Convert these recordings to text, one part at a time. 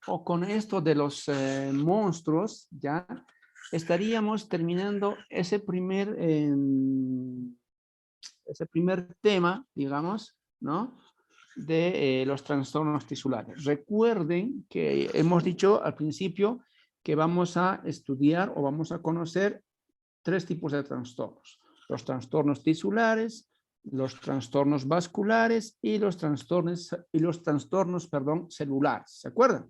o con esto de los monstruos, ya estaríamos terminando ese primer tema, digamos, ¿no? De los trastornos tisulares. Recuerden que hemos dicho al principio que vamos a estudiar o vamos a conocer 3 tipos de trastornos. Los trastornos tisulares, los trastornos vasculares y los trastornos, celulares. ¿Se acuerdan?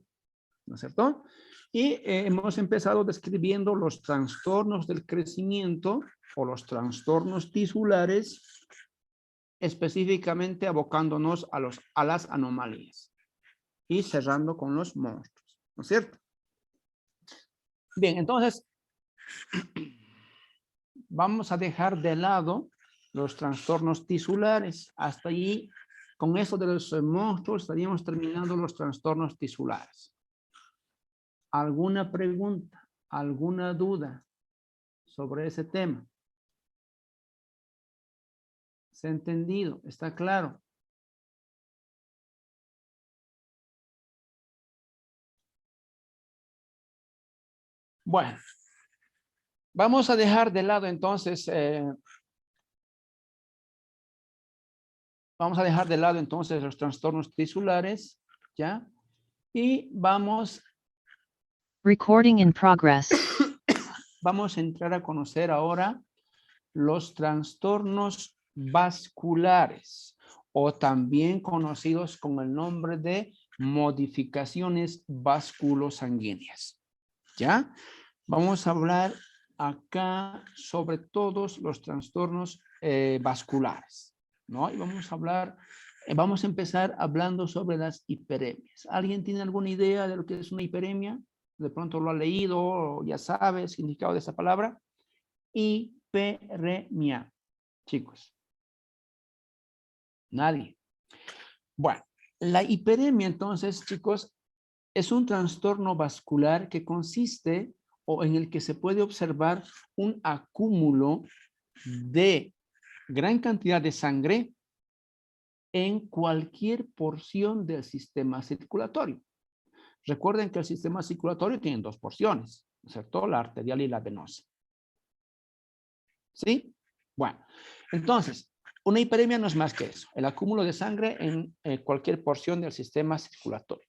¿No es cierto? Y hemos empezado describiendo los trastornos del crecimiento o los trastornos tisulares, específicamente abocándonos a las anomalías y cerrando con los monstruos, ¿no es cierto? Bien, entonces vamos a dejar de lado los trastornos tisulares. Hasta allí, con eso de los monstruos, estaríamos terminando los trastornos tisulares. ¿Alguna pregunta, alguna duda sobre ese tema? ¿Se ha entendido? ¿Está claro? Bueno, vamos a dejar de lado entonces, los trastornos tisulares, ¿ya? Y vamos Recording in progress. Vamos a entrar a conocer ahora los trastornos vasculares o también conocidos con el nombre de modificaciones vasculosanguíneas. ¿Ya? Vamos a hablar acá sobre todos los trastornos vasculares, ¿no? Y vamos a empezar hablando sobre las hiperemias. ¿Alguien tiene alguna idea de lo que es una hiperemia? De pronto lo ha leído o ya sabe el significado de esa palabra. Hiperemia, chicos. Nadie. Bueno, la hiperemia entonces, chicos, es un trastorno vascular que consiste o en el que se puede observar un acúmulo de gran cantidad de sangre en cualquier porción del sistema circulatorio. Recuerden que el sistema circulatorio tiene 2 porciones, ¿no es cierto? La arterial y la venosa. ¿Sí? Bueno, entonces, una hiperemia no es más que eso, el acúmulo de sangre en cualquier porción del sistema circulatorio.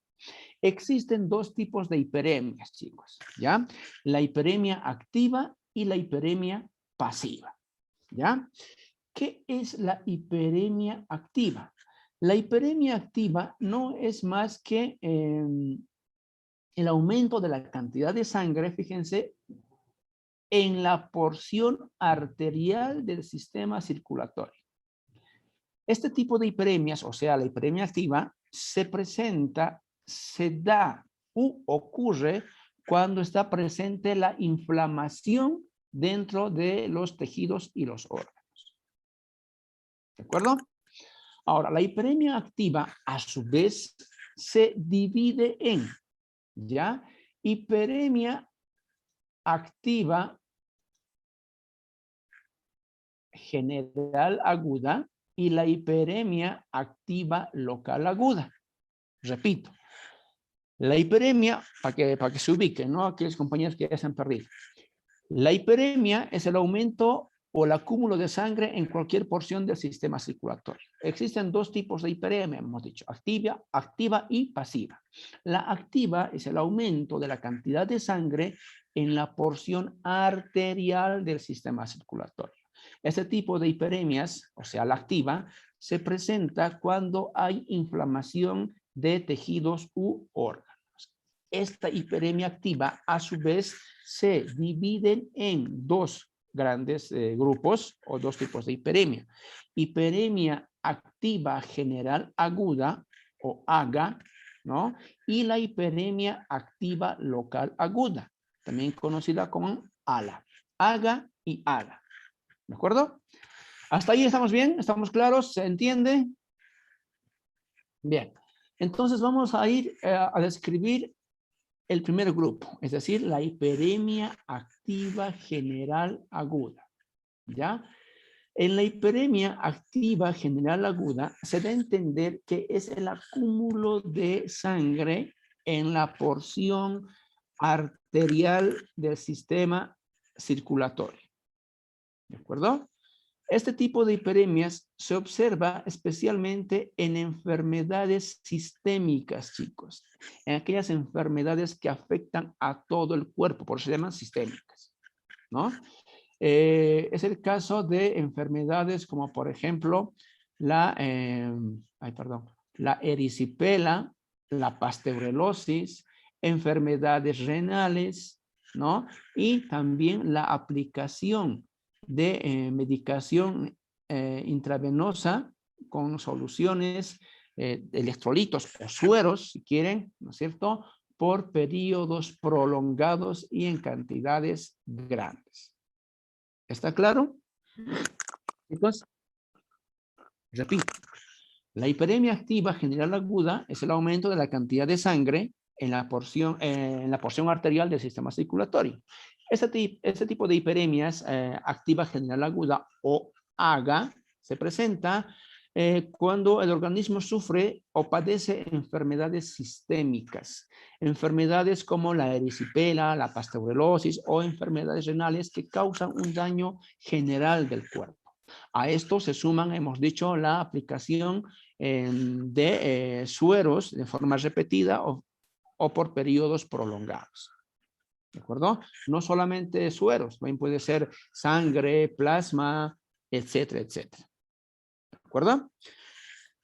Existen 2 tipos de hiperemias, chicos, ¿ya? La hiperemia activa y la hiperemia pasiva, ¿ya? ¿Qué es la hiperemia activa? La hiperemia activa no es más que el aumento de la cantidad de sangre, fíjense, en la porción arterial del sistema circulatorio. Este tipo de hiperemias, o sea, la hiperemia activa, se da u ocurre cuando está presente la inflamación dentro de los tejidos y los órganos. ¿De acuerdo? Ahora, la hiperemia activa, a su vez, se divide en, ¿ya? Hiperemia activa general aguda y la hiperemia activa local aguda. Repito, la hiperemia, para que se ubiquen, ¿no? Aquellos compañeros que ya se han perdido. La hiperemia es el aumento o el acúmulo de sangre en cualquier porción del sistema circulatorio. Existen 2 tipos de hiperemia, hemos dicho, activa y pasiva. La activa es el aumento de la cantidad de sangre en la porción arterial del sistema circulatorio. Este tipo de hiperemias, o sea, la activa, se presenta cuando hay inflamación de tejidos u órganos. Esta hiperemia activa, a su vez, se dividen en 2 grandes grupos o 2 tipos de hiperemia. Hiperemia activa general aguda o AGA, ¿no? Y la hiperemia activa local aguda, también conocida como ALA. AGA y ALA. ¿De acuerdo? ¿Hasta ahí estamos bien? ¿Estamos claros? ¿Se entiende? Bien. Entonces vamos a ir a describir el primer grupo, es decir, la hiperemia activa general aguda. ¿Ya? En la hiperemia activa general aguda se da a entender que es el acúmulo de sangre en la porción arterial del sistema circulatorio. ¿De acuerdo? Este tipo de hiperemias se observa especialmente en enfermedades sistémicas, chicos. En aquellas enfermedades que afectan a todo el cuerpo, por eso se llaman sistémicas, ¿no? Es el caso de enfermedades como, por ejemplo, la erisipela, la pasteurellosis, enfermedades renales, ¿no? Y también la aplicación de medicación intravenosa con soluciones de electrolitos o sueros, si quieren, ¿no es cierto?, por periodos prolongados y en cantidades grandes. ¿Está claro? Chicos, repito. La hiperemia activa general aguda es el aumento de la cantidad de sangre en la porción arterial del sistema circulatorio. Este tipo de hiperemias activa general aguda o AGA se presenta cuando el organismo sufre o padece enfermedades sistémicas, enfermedades como la erisipela, la pasteurellosis o enfermedades renales que causan un daño general del cuerpo. A esto se suman, hemos dicho, la aplicación de sueros de forma repetida o por periodos prolongados. ¿De acuerdo? No solamente sueros, también puede ser sangre, plasma, etcétera, etcétera. ¿De acuerdo?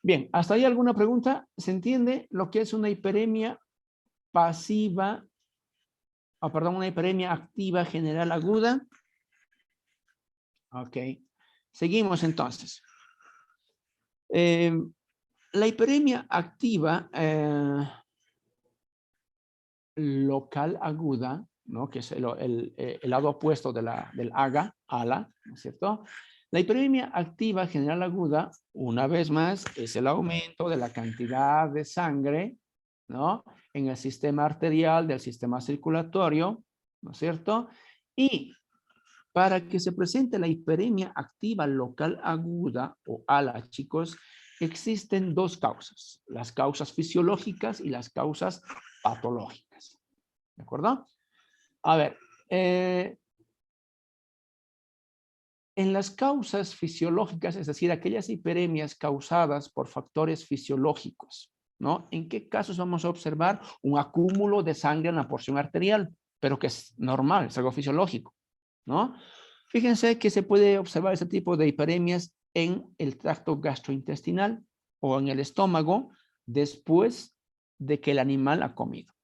Bien, ¿hasta ahí alguna pregunta? ¿Se entiende lo que es una hiperemia pasiva, una hiperemia activa general aguda? Ok. Seguimos entonces. La hiperemia activa local aguda, ¿no?, que es el lado opuesto del AGA, ALA, ¿no es cierto? La hiperemia activa general aguda, una vez más, es el aumento de la cantidad de sangre, ¿no?, en el sistema arterial del sistema circulatorio, ¿no es cierto? Y para que se presente la hiperemia activa local aguda, o ALA, chicos, existen dos causas, las causas fisiológicas y las causas patológicas. ¿De acuerdo? A ver, en las causas fisiológicas, es decir, aquellas hiperemias causadas por factores fisiológicos, ¿no? ¿En qué casos vamos a observar un acúmulo de sangre en la porción arterial? Pero que es normal, es algo fisiológico, ¿no? Fíjense que se puede observar ese tipo de hiperemias en el tracto gastrointestinal o en el estómago después de que el animal ha comido.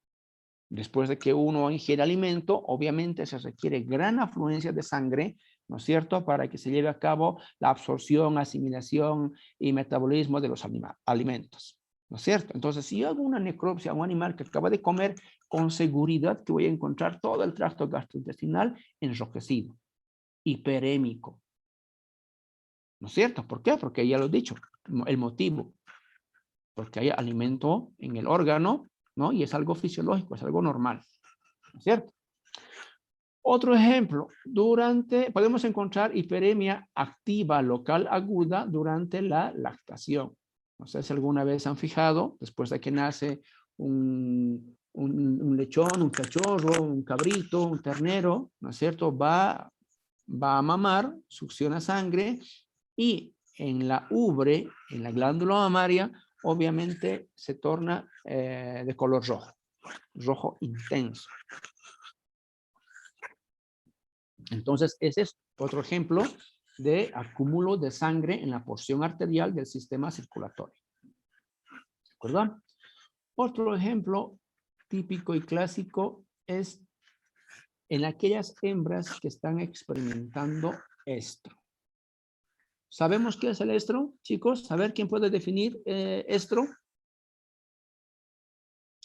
Después de que uno ingiere alimento, obviamente se requiere gran afluencia de sangre, ¿no es cierto?, para que se lleve a cabo la absorción, asimilación y metabolismo de los alimentos, ¿no es cierto? Entonces, si yo hago una necropsia a un animal que acaba de comer, con seguridad que voy a encontrar todo el tracto gastrointestinal enrojecido, hiperémico, ¿no es cierto? ¿Por qué? Porque ya lo he dicho, el motivo, porque hay alimento en el órgano, ¿no? Y es algo fisiológico, es algo normal, ¿no es cierto? Otro ejemplo, podemos encontrar hiperemia activa local aguda durante la lactación. No sé si alguna vez han fijado, después de que nace un lechón, un cachorro, un cabrito, un ternero, ¿no es cierto? Va a mamar, succiona sangre y en la ubre, en la glándula mamaria, obviamente se torna de color rojo intenso. Entonces, ese es otro ejemplo de acúmulo de sangre en la porción arterial del sistema circulatorio. ¿De acuerdo? Otro ejemplo típico y clásico es en aquellas hembras que están experimentando estro. ¿Sabemos qué es el estro, chicos? A ver, ¿quién puede definir estro?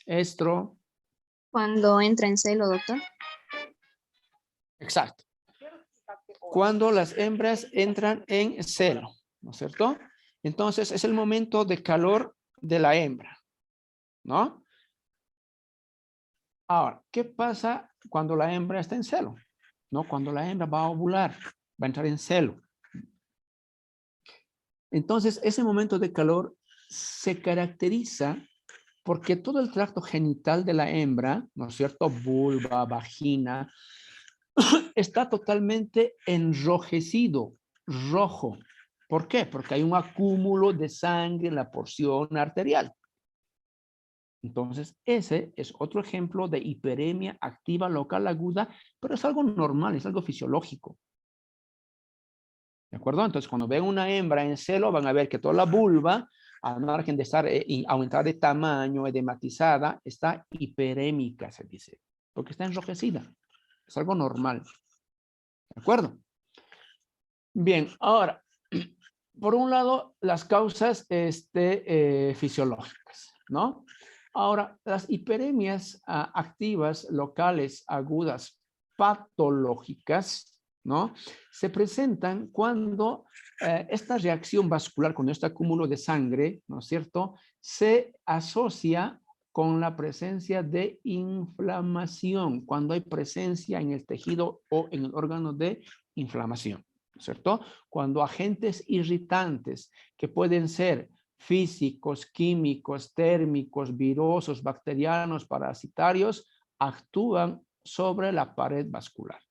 Estro. Cuando entra en celo, doctor. Exacto. Cuando las hembras entran en celo, ¿no es cierto? Entonces es el momento de calor de la hembra, ¿no? Ahora, ¿qué pasa cuando la hembra está en celo? ¿No? Cuando la hembra va a ovular, va a entrar en celo. Entonces, ese momento de calor se caracteriza Porque todo el tracto genital de la hembra, ¿no es cierto? Vulva, vagina, está totalmente enrojecido, rojo. ¿Por qué? Porque hay un acúmulo de sangre en la porción arterial. Entonces, ese es otro ejemplo de hiperemia activa local aguda, pero es algo normal, es algo fisiológico. ¿De acuerdo? Entonces, cuando ven una hembra en celo, van a ver que toda la vulva, al margen de estar aumentar de tamaño, edematizada, está hiperémica, se dice, porque está enrojecida. Es algo normal. ¿De acuerdo? Bien, ahora, por un lado, las causas fisiológicas, ¿no? Ahora, las hiperemias activas locales agudas patológicas, ¿no? Se presentan cuando esta reacción vascular, con este acúmulo de sangre, ¿no es cierto?, se asocia con la presencia de inflamación, cuando hay presencia en el tejido o en el órgano de inflamación, ¿cierto? Cuando agentes irritantes que pueden ser físicos, químicos, térmicos, virosos, bacterianos, parasitarios, actúan sobre la pared vascular.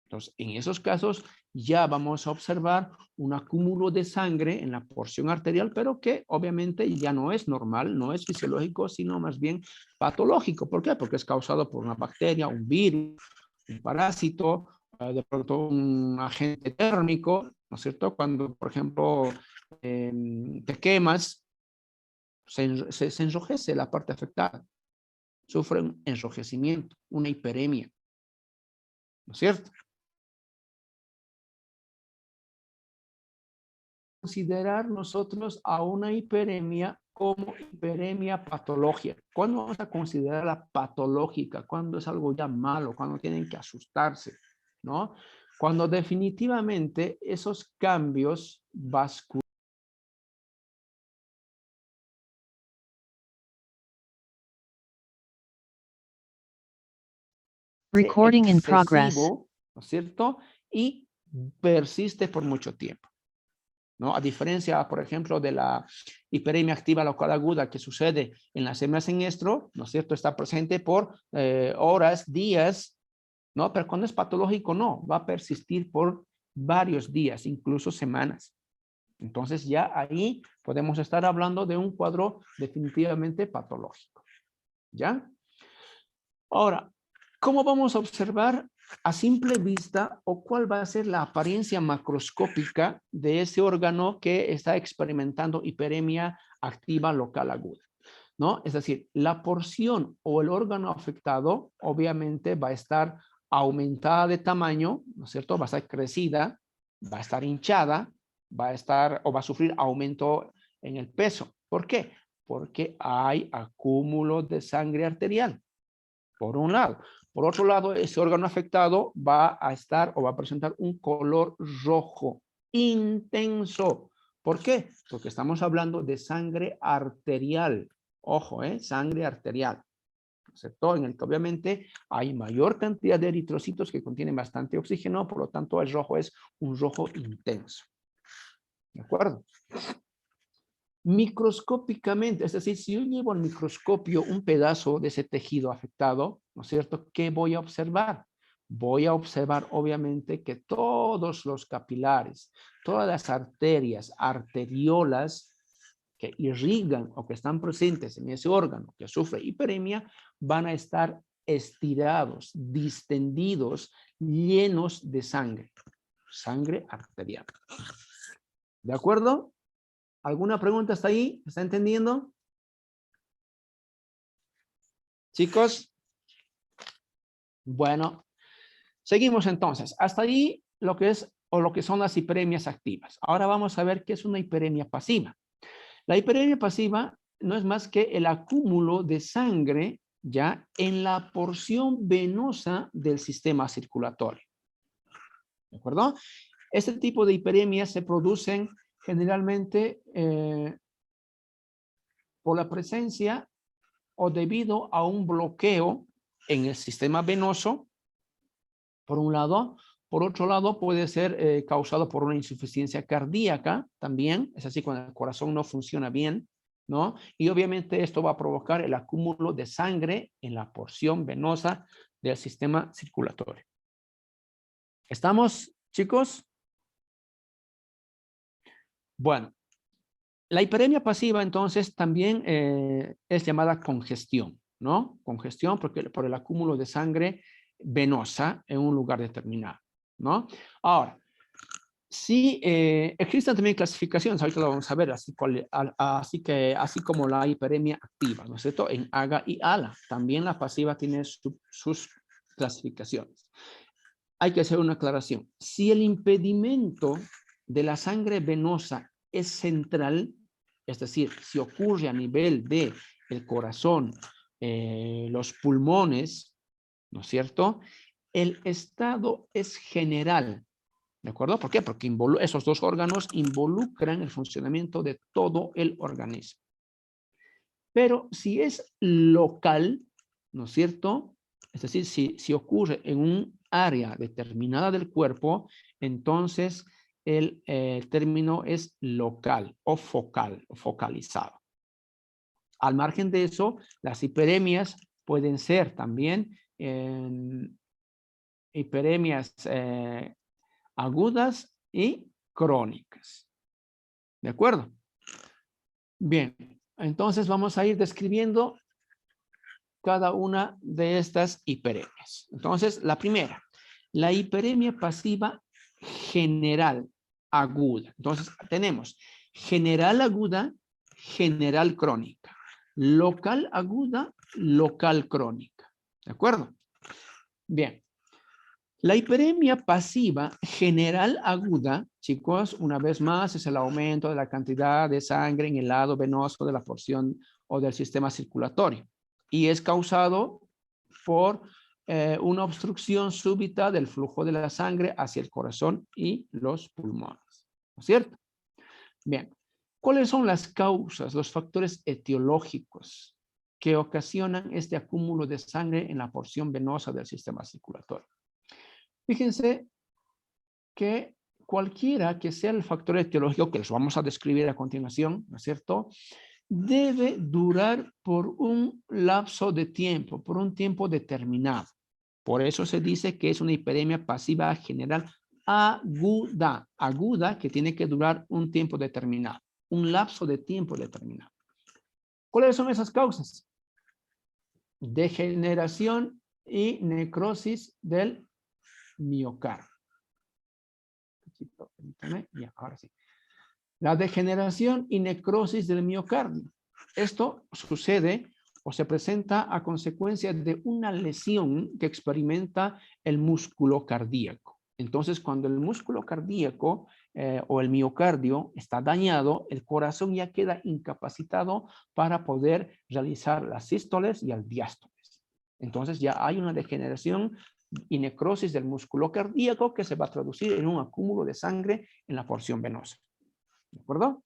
Entonces, en esos casos ya vamos a observar un acúmulo de sangre en la porción arterial, pero que obviamente ya no es normal, no es fisiológico, sino más bien patológico. ¿Por qué? Porque es causado por una bacteria, un virus, un parásito, de pronto un agente térmico, ¿no es cierto? Cuando, por ejemplo, te quemas, se enrojece la parte afectada. Sufre un enrojecimiento, una hiperemia, ¿no es cierto? Considerar nosotros a una hiperemia como hiperemia patológica. ¿Cuándo vamos a considerarla patológica? ¿Cuándo es algo ya malo? ¿Cuándo tienen que asustarse? ¿No? Cuando definitivamente esos cambios vasculares Recording in progress. excesivo, ¿no es cierto? Y persiste por mucho tiempo, ¿no? A diferencia, por ejemplo, de la hiperemia activa local aguda que sucede en las hembras en estro, ¿no es cierto? Está presente por horas, días, ¿no? Pero cuando es patológico, no, va a persistir por varios días, incluso semanas. Entonces ya ahí podemos estar hablando de un cuadro definitivamente patológico, ¿ya? Ahora, ¿cómo vamos a observar a simple vista o cuál va a ser la apariencia macroscópica de ese órgano que está experimentando hiperemia activa local aguda? ¿No? Es decir, la porción o el órgano afectado obviamente va a estar aumentada de tamaño, ¿no es cierto? Va a estar crecida, va a estar hinchada, va a estar o va a sufrir aumento en el peso. ¿Por qué? Porque hay acúmulo de sangre arterial, por un lado. Por otro lado, ese órgano afectado va a estar o va a presentar un color rojo intenso. ¿Por qué? Porque estamos hablando de sangre arterial. Ojo, sangre arterial. ¿Cierto? En el que obviamente hay mayor cantidad de eritrocitos que contienen bastante oxígeno, por lo tanto el rojo es un rojo intenso. ¿De acuerdo? Microscópicamente, es decir, si yo llevo al microscopio un pedazo de ese tejido afectado, ¿no es cierto? ¿Qué voy a observar? Voy a observar obviamente que todos los capilares, todas las arterias, arteriolas que irrigan o que están presentes en ese órgano que sufre hiperemia, van a estar estirados, distendidos, llenos de sangre, sangre arterial. ¿De acuerdo? ¿Alguna pregunta hasta ahí? ¿Está entendiendo? Chicos. Bueno, seguimos entonces. Hasta ahí lo que es o lo que son las hiperemias activas. Ahora vamos a ver qué es una hiperemia pasiva. La hiperemia pasiva no es más que el acúmulo de sangre ya en la porción venosa del sistema circulatorio. ¿De acuerdo? Este tipo de hiperemias se producen generalmente por la presencia o debido a un bloqueo en el sistema venoso, por un lado. Por otro lado, puede ser causado por una insuficiencia cardíaca también, es así cuando el corazón no funciona bien, ¿no? Y obviamente esto va a provocar el acúmulo de sangre en la porción venosa del sistema circulatorio. ¿Estamos, chicos? Bueno, la hiperemia pasiva entonces también es llamada congestión, ¿no? Congestión porque, por el acúmulo de sangre venosa en un lugar determinado, ¿no? Ahora, sí, existen también clasificaciones, ahorita lo vamos a ver, así como la hiperemia activa, ¿no es cierto? En AGA y ALA, también la pasiva tiene sus clasificaciones. Hay que hacer una aclaración. Si el impedimento de la sangre venosa es central, es decir, si ocurre a nivel del corazón, los pulmones, ¿no es cierto? El estado es general. ¿De acuerdo? ¿Por qué? Porque esos dos órganos involucran el funcionamiento de todo el organismo. Pero si es local, ¿no es cierto? Es decir, si ocurre en un área determinada del cuerpo, entonces el término es local o focal, o focalizado. Al margen de eso, las hiperemias pueden ser también hiperemias agudas y crónicas. ¿De acuerdo? Bien, entonces vamos a ir describiendo cada una de estas hiperemias. Entonces, la primera, la hiperemia pasiva general aguda. Entonces, tenemos general aguda, general crónica, local aguda, local crónica. ¿De acuerdo? Bien. La hiperemia pasiva general aguda, chicos, una vez más, es el aumento de la cantidad de sangre en el lado venoso de la porción o del sistema circulatorio. Y es causado por una obstrucción súbita del flujo de la sangre hacia el corazón y los pulmones. ¿No es cierto? Bien. ¿Cuáles son las causas, los factores etiológicos que ocasionan este acúmulo de sangre en la porción venosa del sistema circulatorio? Fíjense que cualquiera que sea el factor etiológico, que los vamos a describir a continuación, ¿no es cierto?, debe durar por un lapso de tiempo, por un tiempo determinado. Por eso se dice que es una hiperemia pasiva general aguda, aguda que tiene que durar un tiempo determinado, un lapso de tiempo determinado. ¿Cuáles son esas causas? Degeneración y necrosis del miocardio. Ya, ahora sí. La degeneración y necrosis del miocardio. Esto sucede o se presenta a consecuencia de una lesión que experimenta el músculo cardíaco. Entonces, cuando el músculo cardíaco o el miocardio está dañado, el corazón ya queda incapacitado para poder realizar las sístoles y el diástoles. Entonces, ya hay una degeneración y necrosis del músculo cardíaco que se va a traducir en un acúmulo de sangre en la porción venosa. ¿De acuerdo?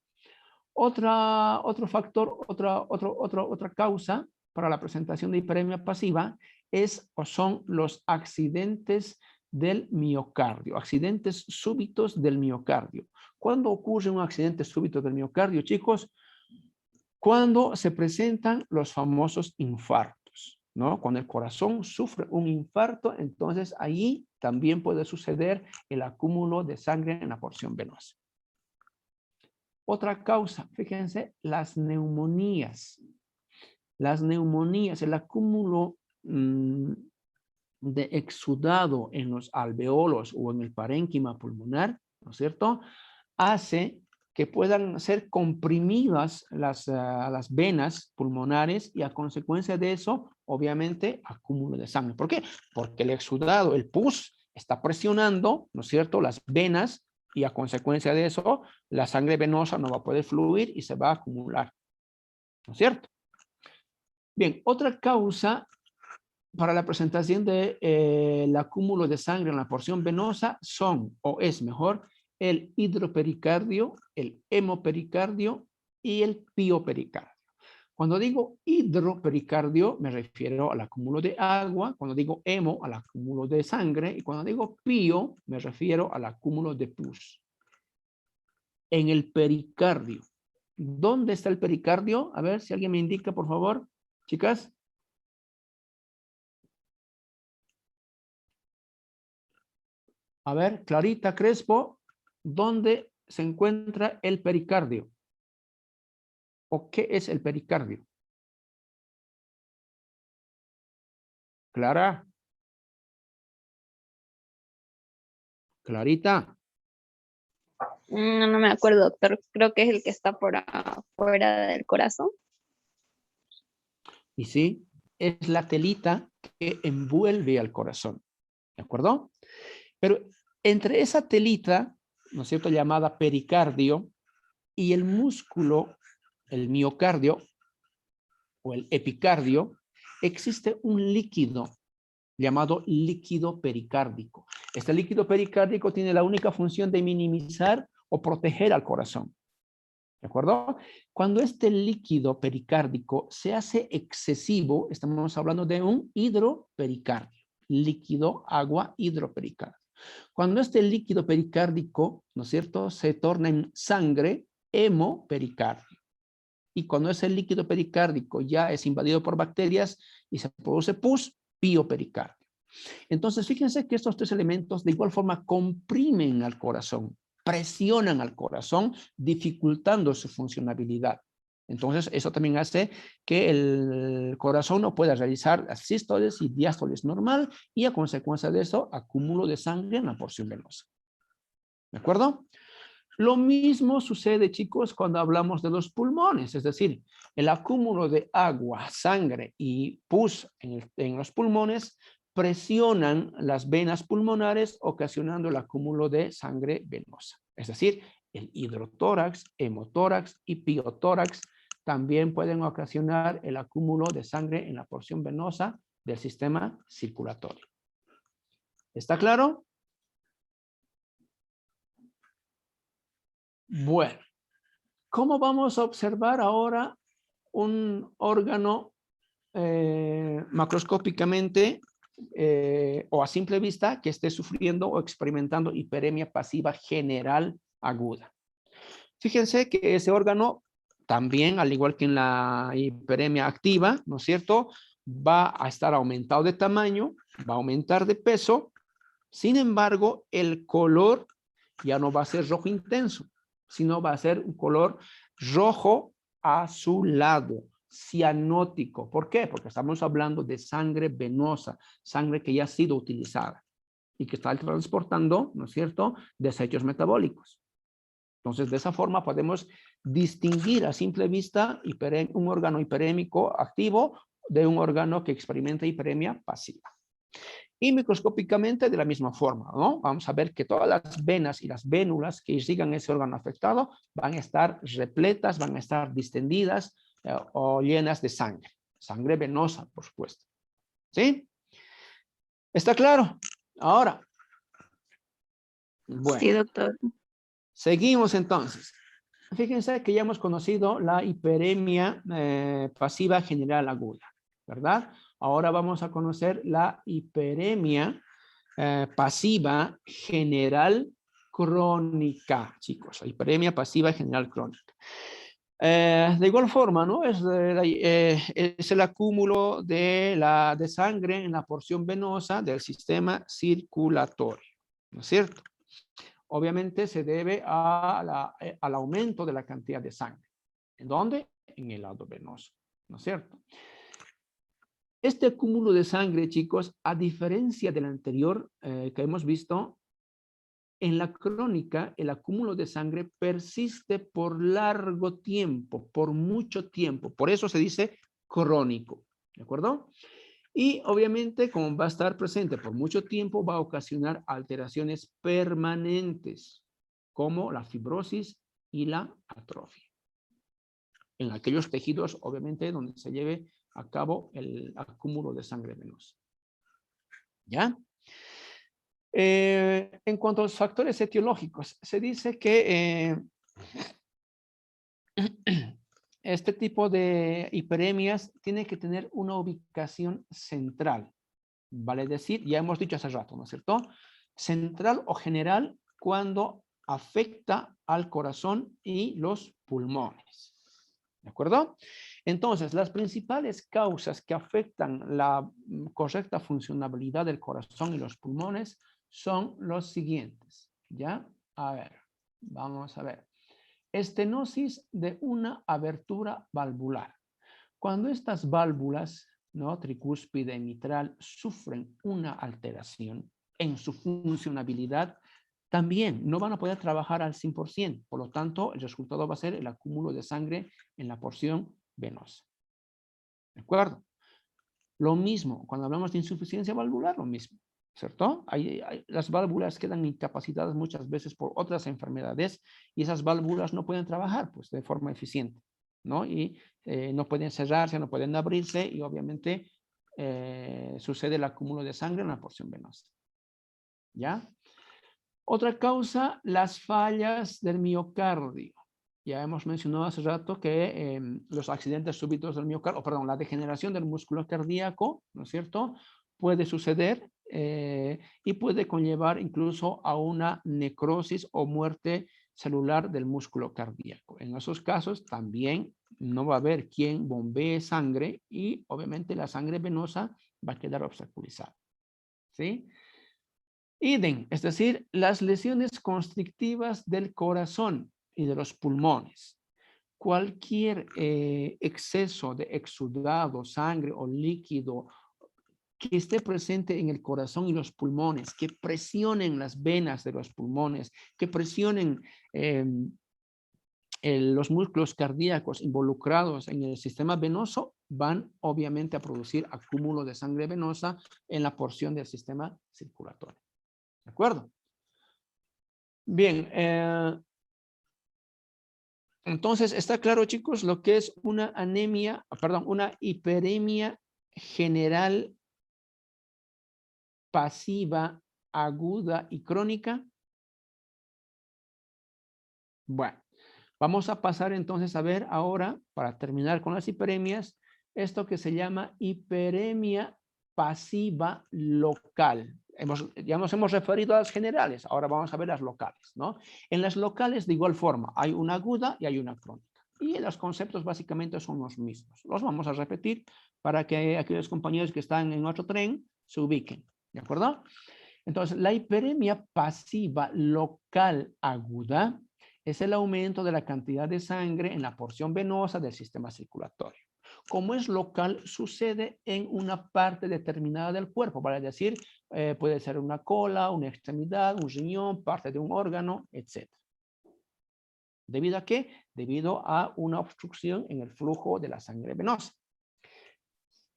Otro factor, otra causa para la presentación de hiperemia pasiva es o son los accidentes del miocardio, accidentes súbitos del miocardio. ¿Cuándo ocurre un accidente súbito del miocardio, chicos? Cuando se presentan los famosos infartos, ¿no? Cuando el corazón sufre un infarto, entonces ahí también puede suceder el acúmulo de sangre en la porción venosa. Otra causa, fíjense, las neumonías. Las neumonías, el acúmulo de exudado en los alveolos o en el parénquima pulmonar, ¿no es cierto?, hace que puedan ser comprimidas las venas pulmonares y a consecuencia de eso, obviamente, acúmulo de sangre. ¿Por qué? Porque el exudado, el pus, está presionando, ¿no es cierto?, las venas y a consecuencia de eso, la sangre venosa no va a poder fluir y se va a acumular. ¿No es cierto? Bien, otra causa para la presentación del acúmulo de sangre en la porción venosa son, o es mejor, el hidropericardio, el hemopericardio y el piopericardio. Cuando digo hidropericardio, me refiero al acúmulo de agua. Cuando digo hemo, al acúmulo de sangre. Y cuando digo pio, me refiero al acúmulo de pus. En el pericardio, ¿Dónde está el pericardio? A ver si alguien me indica, por favor, chicas. A ver, Clarita Crespo, ¿dónde se encuentra el pericardio? ¿O qué es el pericardio? Clara. Clarita. No, no me acuerdo, doctor. Creo que es el que está por afuera del corazón. Y sí, es la telita que envuelve al corazón. ¿De acuerdo? Pero entre esa telita, ¿no es cierto?, llamada pericardio, y el músculo, el miocardio o el epicardio, existe un líquido llamado líquido pericárdico. Este líquido pericárdico tiene la única función de minimizar o proteger al corazón. ¿De acuerdo? Cuando este líquido pericárdico se hace excesivo, estamos hablando de un hidropericardio. Líquido, agua, hidropericardio. Cuando este líquido pericárdico, ¿no es cierto?, se torna en sangre, hemopericardio. Y cuando ese líquido pericárdico ya es invadido por bacterias y se produce pus, piopericardio. Entonces, fíjense que estos tres elementos de igual forma comprimen al corazón, presionan al corazón, dificultando su funcionabilidad. Entonces, eso también hace que el corazón no pueda realizar las sístoles y diástoles normal y a consecuencia de eso, acúmulo de sangre en la porción venosa. ¿De acuerdo? Lo mismo sucede, chicos, cuando hablamos de los pulmones, es decir, el acúmulo de agua, sangre y pus en los pulmones presionan las venas pulmonares, ocasionando el acúmulo de sangre venosa. Es decir, el hidrotórax, hemotórax y piotórax también pueden ocasionar el acúmulo de sangre en la porción venosa del sistema circulatorio. ¿Está claro? Bueno, ¿cómo vamos a observar ahora un órgano macroscópicamente o a simple vista que esté sufriendo o experimentando hiperemia pasiva general aguda? Fíjense que ese órgano también, al igual que en la hiperemia activa, ¿no es cierto?, va a estar aumentado de tamaño, va a aumentar de peso. Sin embargo, el color ya no va a ser rojo intenso, sino va a ser un color rojo azulado, cianótico. ¿Por qué? Porque estamos hablando de sangre venosa, sangre que ya ha sido utilizada y que está transportando, ¿no es cierto?, desechos metabólicos. Entonces, de esa forma podemos distinguir a simple vista un órgano hiperémico activo de un órgano que experimenta hiperemia pasiva. Y microscópicamente de la misma forma, ¿no? Vamos a ver que todas las venas y las vénulas que irrigan ese órgano afectado van a estar repletas, van a estar distendidas o llenas de sangre. Sangre venosa, por supuesto. ¿Sí? ¿Está claro? Ahora. Bueno. Sí, doctor. Seguimos entonces. Fíjense que ya hemos conocido la hiperemia pasiva general aguda, ¿verdad? Ahora vamos a conocer la hiperemia pasiva general crónica, chicos. La hiperemia pasiva general crónica. De igual forma, ¿no? Es el acúmulo de sangre en la porción venosa del sistema circulatorio, ¿no es cierto? Obviamente se debe al aumento de la cantidad de sangre. ¿En dónde? En el lado venoso, ¿no es cierto? Este acúmulo de sangre, chicos, a diferencia del anterior que hemos visto, en la crónica el acúmulo de sangre persiste por largo tiempo, por mucho tiempo. Por eso se dice crónico, ¿de acuerdo? Y obviamente, como va a estar presente por mucho tiempo, va a ocasionar alteraciones permanentes, como la fibrosis y la atrofia. En aquellos tejidos, obviamente, donde se lleve a cabo el acúmulo de sangre venosa. ¿Ya? En cuanto a los factores etiológicos, se dice que este tipo de hiperemias tiene que tener una ubicación central. Vale decir, ya hemos dicho hace rato, ¿no es cierto? Central o general cuando afecta al corazón y los pulmones. ¿De acuerdo? Entonces, las principales causas que afectan la correcta funcionalidad del corazón y los pulmones son los siguientes. ¿Ya? A ver, vamos a ver. Estenosis de una abertura valvular. Cuando estas válvulas, ¿no?, tricúspide y mitral, sufren una alteración en su funcionalidad, también no van a poder trabajar al 100%. Por lo tanto, el resultado va a ser el acúmulo de sangre en la porción venosa. ¿De acuerdo? Lo mismo, cuando hablamos de insuficiencia valvular, lo mismo, ¿cierto? Las válvulas quedan incapacitadas muchas veces por otras enfermedades y esas válvulas no pueden trabajar pues, de forma eficiente, ¿no? Y no pueden cerrarse, no pueden abrirse y obviamente sucede el acúmulo de sangre en la porción venosa. ¿Ya? Otra causa, las fallas del miocardio. Ya hemos mencionado hace rato que los accidentes súbitos del miocardio, perdón, la degeneración del músculo cardíaco, ¿no es cierto?, puede suceder y puede conllevar incluso a una necrosis o muerte celular del músculo cardíaco. En esos casos también no va a haber quien bombee sangre y obviamente la sangre venosa va a quedar obstaculizada. ¿Sí? Idem, es decir, las lesiones constrictivas del corazón y de los pulmones. Cualquier exceso de exudado, sangre o líquido que esté presente en el corazón y los pulmones, que presionen las venas de los pulmones, que presionen los músculos cardíacos involucrados en el sistema venoso, van obviamente a producir acúmulo de sangre venosa en la porción del sistema circulatorio. ¿De acuerdo? Bien, entonces está claro, chicos, lo que es una anemia, perdón, una hiperemia general pasiva, aguda y crónica. Bueno, vamos a pasar entonces a ver ahora, para terminar con las hiperemias, esto que se llama hiperemia pasiva local. Ya nos hemos referido a las generales, ahora vamos a ver las locales, ¿no? En las locales, de igual forma, hay una aguda y hay una crónica. Y los conceptos básicamente son los mismos. Los vamos a repetir para que aquellos compañeros que están en otro tren se ubiquen, ¿de acuerdo? Entonces, la hiperemia pasiva local aguda es el aumento de la cantidad de sangre en la porción venosa del sistema circulatorio. Como es local, sucede en una parte determinada del cuerpo, vale decir, puede ser una cola, una extremidad, un riñón, parte de un órgano, etc. ¿Debido a qué? Debido a una obstrucción en el flujo de la sangre venosa.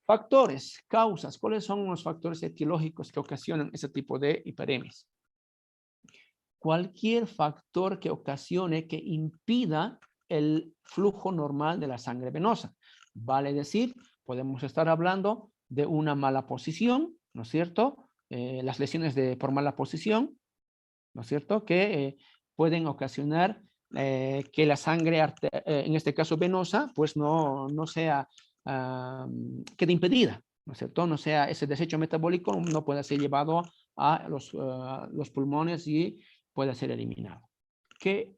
Factores, causas. ¿Cuáles son los factores etiológicos que ocasionan ese tipo de hiperemias? Cualquier factor que ocasione, que impida el flujo normal de la sangre venosa. Vale decir, podemos estar hablando de una mala posición, ¿no es cierto? Las lesiones por mala posición, ¿no es cierto? Que pueden ocasionar que la sangre, en este caso venosa, pues no sea, quede impedida, ¿no es cierto? No sea ese desecho metabólico, no pueda ser llevado a los pulmones y pueda ser eliminado. ¿Qué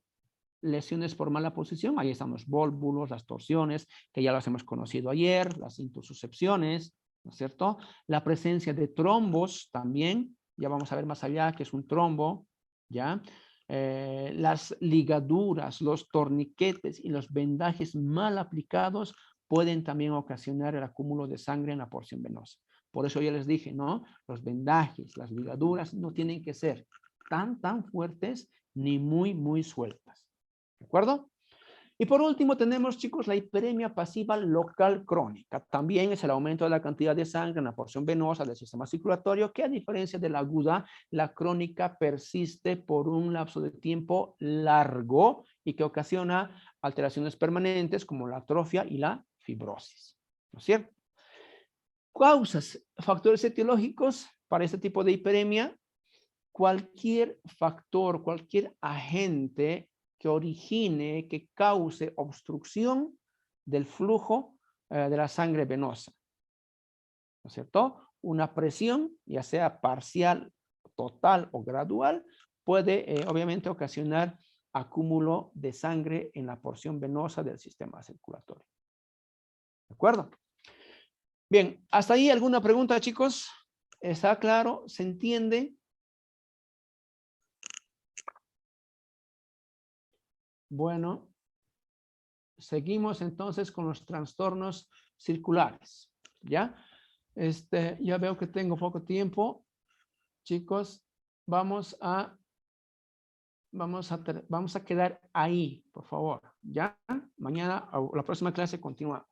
lesiones por mala posición? Ahí están los vólvulos, las torsiones, que ya las hemos conocido ayer, las intususcepciones, ¿no es cierto? La presencia de trombos también, ya vamos a ver más allá que es un trombo, ¿ya? Las ligaduras, los torniquetes y los vendajes mal aplicados pueden también ocasionar el acúmulo de sangre en la porción venosa. Por eso ya les dije, ¿no? Los vendajes, las ligaduras no tienen que ser tan fuertes ni muy sueltas. ¿De acuerdo? Y por último tenemos, chicos, la hiperemia pasiva local crónica. También es el aumento de la cantidad de sangre en la porción venosa del sistema circulatorio, que a diferencia de la aguda, la crónica persiste por un lapso de tiempo largo y que ocasiona alteraciones permanentes como la atrofia y la fibrosis. ¿No es cierto? Causas, factores etiológicos para este tipo de hiperemia. Cualquier factor, cualquier agente que origine, que cause obstrucción del flujo de la sangre venosa. ¿No es cierto? Una presión, ya sea parcial, total o gradual, puede obviamente ocasionar acúmulo de sangre en la porción venosa del sistema circulatorio. ¿De acuerdo? Bien, hasta ahí alguna pregunta, chicos. ¿Está claro? ¿Se entiende? Bueno, seguimos entonces con los trastornos circulares. ¿Ya? Ya veo que tengo poco tiempo. Chicos, vamos a quedar ahí, por favor. ¿Ya? Mañana o la próxima clase continuamos.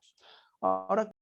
Ahora